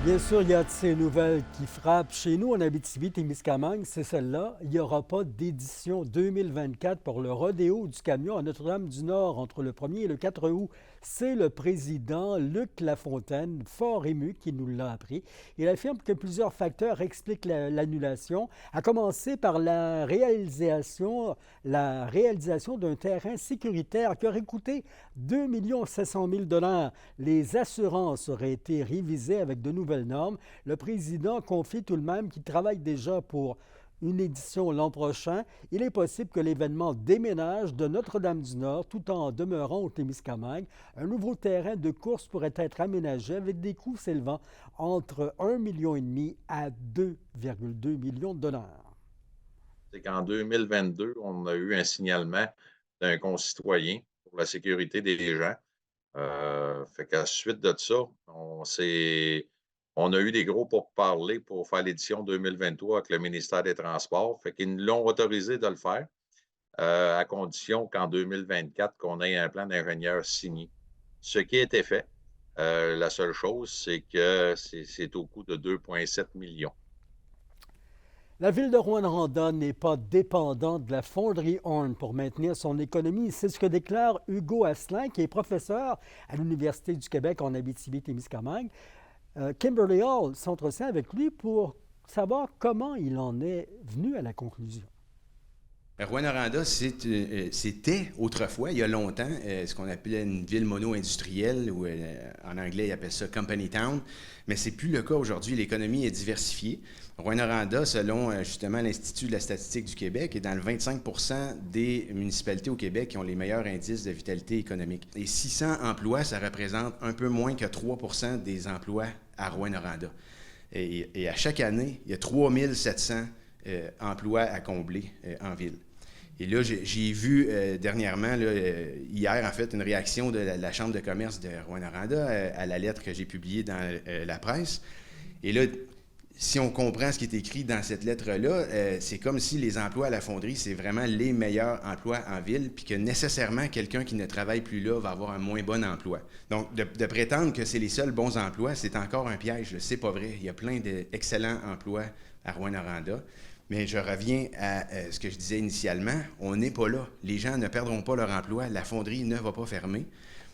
Bien sûr, il y a de ces nouvelles qui frappent chez nous en Abitibi-Témiscamingue, c'est celle-là. Il n'y aura pas d'édition 2024 pour le rodéo du camion à Notre-Dame-du-Nord entre le 1er et le 4 août. C'est le président Luc Lafontaine, fort ému, qui nous l'a appris. Il affirme que plusieurs facteurs expliquent l'annulation, à commencer par la réalisation d'un terrain sécuritaire qui aurait coûté 2 700 000 $. Les assurances auraient été révisées avec de nouvelles normes. Le président confie tout de même qu'il travaille déjà pour une édition l'an prochain. Il est possible que l'événement déménage de Notre-Dame-du-Nord tout en demeurant au Témiscamingue. Un nouveau terrain de course pourrait être aménagé avec des coûts s'élevant entre 1,5 million à 2,2 millions de dollars. C'est qu'en 2022, on a eu un signalement d'un concitoyen pour la sécurité des gens. Fait qu'à la suite de ça, on a eu des gros pourparlers pour faire l'édition 2023 avec le ministère des Transports. Fait qu'ils nous l'ont autorisé de le faire, à condition qu'en 2024, qu'on ait un plan d'ingénieur signé. Ce qui a été fait. La seule chose, c'est que c'est au coût de 2,7 millions. La ville de Rouyn-Noranda n'est pas dépendante de la fonderie Horn pour maintenir son économie. C'est ce que déclare Hugo Asselin, qui est professeur à l'Université du Québec en Abitibi-Témiscamingue. Kimberly Hall s'entretient avec lui pour savoir comment il en est venu à la conclusion. Rouyn-Noranda, c'était autrefois, il y a longtemps, ce qu'on appelait une ville mono-industrielle, ou en anglais, ils appellent ça Company Town, mais c'est plus le cas aujourd'hui. L'économie est diversifiée. Rouyn-Noranda, selon justement l'Institut de la statistique du Québec, est dans le 25 des municipalités au Québec qui ont les meilleurs indices de vitalité économique. Et 600 emplois, ça représente un peu moins que 3 des emplois à Rouyn-Noranda. Et à chaque année, il y a 3700 emplois à combler en ville. Et là, j'ai vu dernièrement, hier en fait, une réaction de la Chambre de commerce de Rouyn-Noranda à la lettre que j'ai publiée dans la presse. Et là, si on comprend ce qui est écrit dans cette lettre-là, c'est comme si les emplois à la fonderie, c'est vraiment les meilleurs emplois en ville, puis que nécessairement, quelqu'un qui ne travaille plus là va avoir un moins bon emploi. Donc, de prétendre que c'est les seuls bons emplois, c'est encore un piège. C'est pas vrai. Il y a plein d'excellents emplois à Rouyn-Noranda. Mais je reviens à ce que je disais initialement, on n'est pas là. Les gens ne perdront pas leur emploi, la fonderie ne va pas fermer.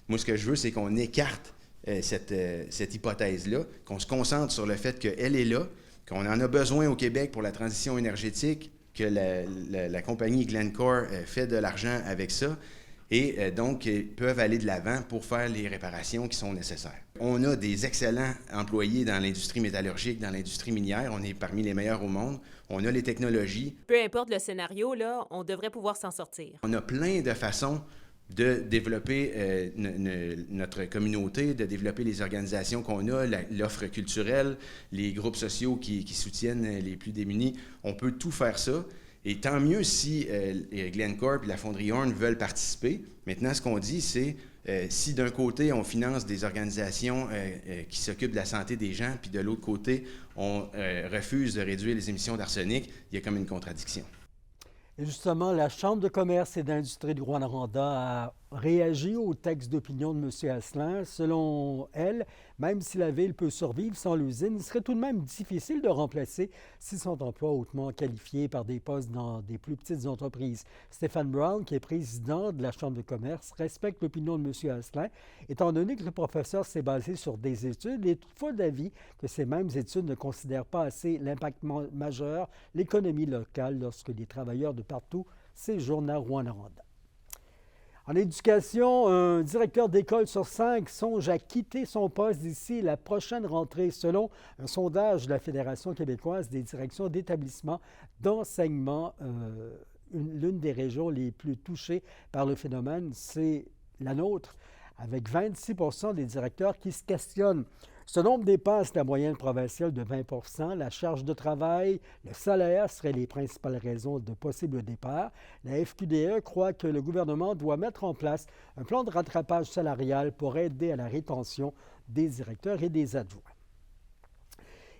Moi, ce que je veux, c'est qu'on écarte cette hypothèse-là, qu'on se concentre sur le fait qu'elle est là, qu'on en a besoin au Québec pour la transition énergétique, que la compagnie Glencore fait de l'argent avec ça, et donc peuvent aller de l'avant pour faire les réparations qui sont nécessaires. On a des excellents employés dans l'industrie métallurgique, dans l'industrie minière, on est parmi les meilleurs au monde, on a les technologies. Peu importe le scénario, là, on devrait pouvoir s'en sortir. On a plein de façons de développer notre communauté, de développer les organisations qu'on a, l'offre culturelle, les groupes sociaux qui soutiennent les plus démunis. On peut tout faire ça. Et tant mieux si Glencore et la fonderie Horn veulent participer. Maintenant, ce qu'on dit, c'est si d'un côté, on finance des organisations qui s'occupent de la santé des gens, puis de l'autre côté, on refuse de réduire les émissions d'arsenic, il y a comme une contradiction. Et justement, la Chambre de commerce et d'industrie de Rouyn-Noranda a réagi au texte d'opinion de M. Asselin. Selon elle, même si la ville peut survivre sans l'usine, il serait tout de même difficile de remplacer si son emploi hautement qualifié par des postes dans des plus petites entreprises. Stéphane Brown, qui est président de la Chambre de commerce, respecte l'opinion de M. Asselin, étant donné que le professeur s'est basé sur des études. Il est toutefois d'avis que ces mêmes études ne considèrent pas assez l'impact majeur, l'économie locale, lorsque les travailleurs de partout séjournent à Rouyn-Noranda. En éducation, un directeur d'école sur 5 songe à quitter son poste d'ici la prochaine rentrée, selon un sondage de la Fédération québécoise des directions d'établissements d'enseignement. L'une des régions les plus touchées par le phénomène, c'est la nôtre, avec 26 des directeurs qui se questionnent. Ce nombre dépasse la moyenne provinciale de 20 %. La charge de travail, le salaire seraient les principales raisons de possibles départs. La FQDE croit que le gouvernement doit mettre en place un plan de rattrapage salarial pour aider à la rétention des directeurs et des adjoints.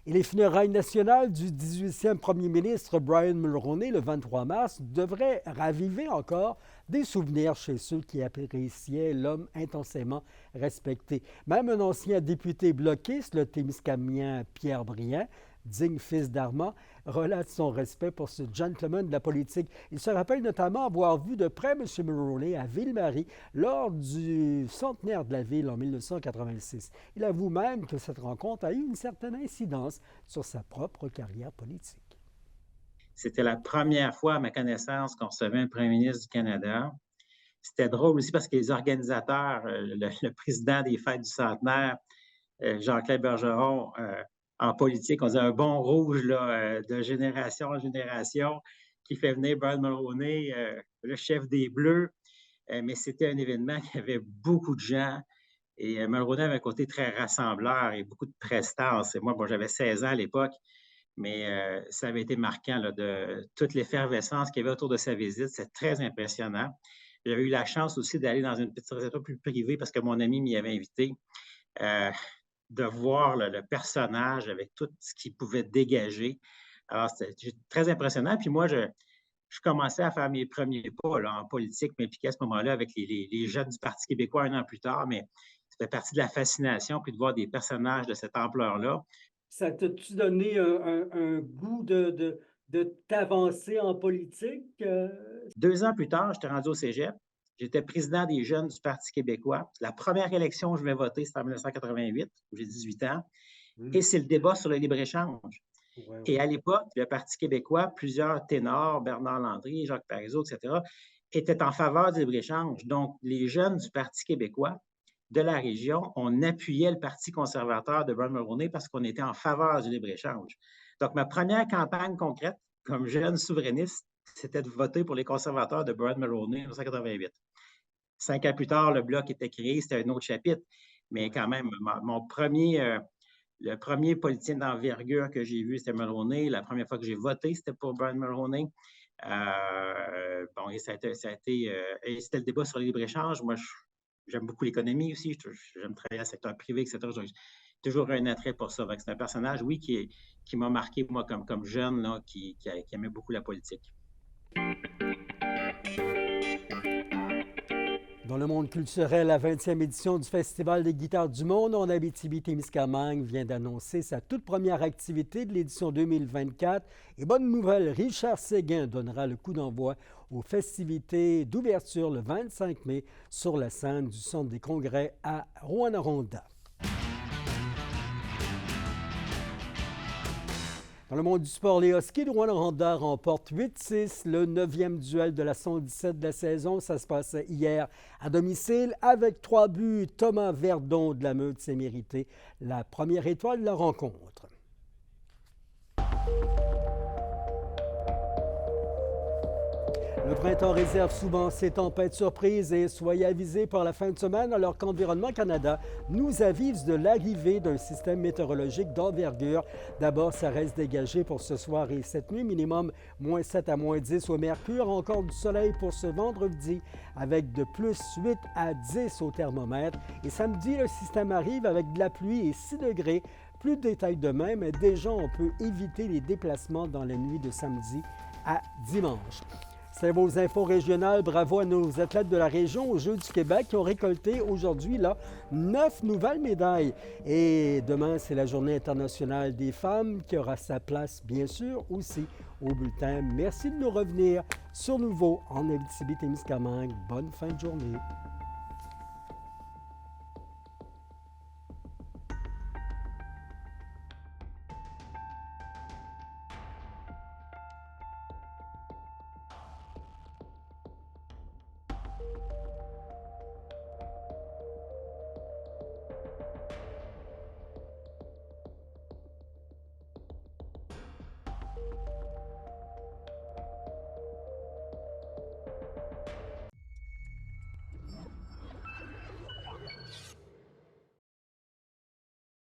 Et les funérailles nationales du 18e premier ministre Brian Mulroney le 23 mars devraient raviver encore des souvenirs chez ceux qui appréciaient l'homme intensément respecté. Même un ancien député bloquiste, le Témiscamien Pierre Briand, digne fils d'Armand, relate son respect pour ce gentleman de la politique. Il se rappelle notamment avoir vu de près M. Mulroney à Ville-Marie lors du centenaire de la ville en 1986. Il avoue même que cette rencontre a eu une certaine incidence sur sa propre carrière politique. C'était la première fois, à ma connaissance, qu'on recevait un premier ministre du Canada. C'était drôle aussi parce que les organisateurs, le président des Fêtes du centenaire, Jean-Claude Bergeron, en politique, on disait un bon rouge là, de génération en génération qui fait venir Brian Mulroney, le chef des Bleus. Mais c'était un événement qui avait beaucoup de gens. Et Mulroney avait un côté très rassembleur et beaucoup de prestance. Et moi, bon, j'avais 16 ans à l'époque, mais ça avait été marquant là, de toute l'effervescence qu'il y avait autour de sa visite. C'est très impressionnant. J'avais eu la chance aussi d'aller dans une petite réception plus privée parce que mon ami m'y avait invité. De voir le personnage avec tout ce qu'il pouvait dégager. Alors, c'était très impressionnant. Puis moi, je commençais à faire mes premiers pas là, en politique, m'impliquer à ce moment-là avec les jeunes du Parti québécois un an plus tard, mais ça fait partie de la fascination, puis de voir des personnages de cette ampleur-là. Ça t'a-tu donné un goût de t'avancer en politique? 2 ans plus tard, j'étais rendu au cégep. J'étais président des jeunes du Parti québécois. La première élection où je vais voter, c'était en 1988, où j'ai 18 ans. Et c'est le débat sur le libre-échange. Ouais. Et à l'époque, le Parti québécois, plusieurs ténors, Bernard Landry, Jacques Parizeau, etc., étaient en faveur du libre-échange. Donc, les jeunes du Parti québécois de la région, on appuyait le Parti conservateur de Brian Mulroney parce qu'on était en faveur du libre-échange. Donc, ma première campagne concrète, comme jeune souverainiste, c'était de voter pour les conservateurs de Brian Mulroney en 1988. 5 ans plus tard, le Bloc était créé, c'était un autre chapitre. Mais quand même, le premier politicien d'envergure que j'ai vu, c'était Mulroney. La première fois que j'ai voté, c'était pour Brian Mulroney. Bon, et c'était le débat sur le libre-échange. Moi, j'aime beaucoup l'économie aussi. J'aime travailler dans le secteur privé, etc. J'ai toujours un attrait pour ça. C'est un personnage, oui, qui m'a marqué, moi, comme jeune, là, qui aimait beaucoup la politique. Dans le monde culturel, la 20e édition du Festival des guitares du monde en Abitibi-Témiscamingue vient d'annoncer sa toute première activité de l'édition 2024. Et bonne nouvelle, Richard Séguin donnera le coup d'envoi aux festivités d'ouverture le 25 mai sur la scène du Centre des congrès à Rouyn-Noranda. Dans le monde du sport, les Huskies de Rouyn-Noranda remportent 8-6 le 9e duel de la 117 de la saison. Ça se passait hier à domicile avec 3 buts. Thomas Verdon de la Meute s'est mérité la première étoile de la rencontre. Le printemps réserve souvent ses tempêtes surprises et soyez avisés par la fin de semaine alors qu'Environnement Canada nous avise de l'arrivée d'un système météorologique d'envergure. D'abord, ça reste dégagé pour ce soir et cette nuit, minimum -7 à -10 au mercure. Encore du soleil pour ce vendredi avec de +8 à 10 au thermomètre. Et samedi, le système arrive avec de la pluie et 6 degrés. Plus de détails demain, mais déjà, on peut éviter les déplacements dans la nuit de samedi à dimanche. C'est vos infos régionales. Bravo à nos athlètes de la région aux Jeux du Québec qui ont récolté aujourd'hui 9 nouvelles médailles. Et demain, c'est la Journée internationale des femmes qui aura sa place, bien sûr, aussi au bulletin. Merci de nous revenir sur Nouveau en Abitibi-Témiscamingue. Bonne fin de journée.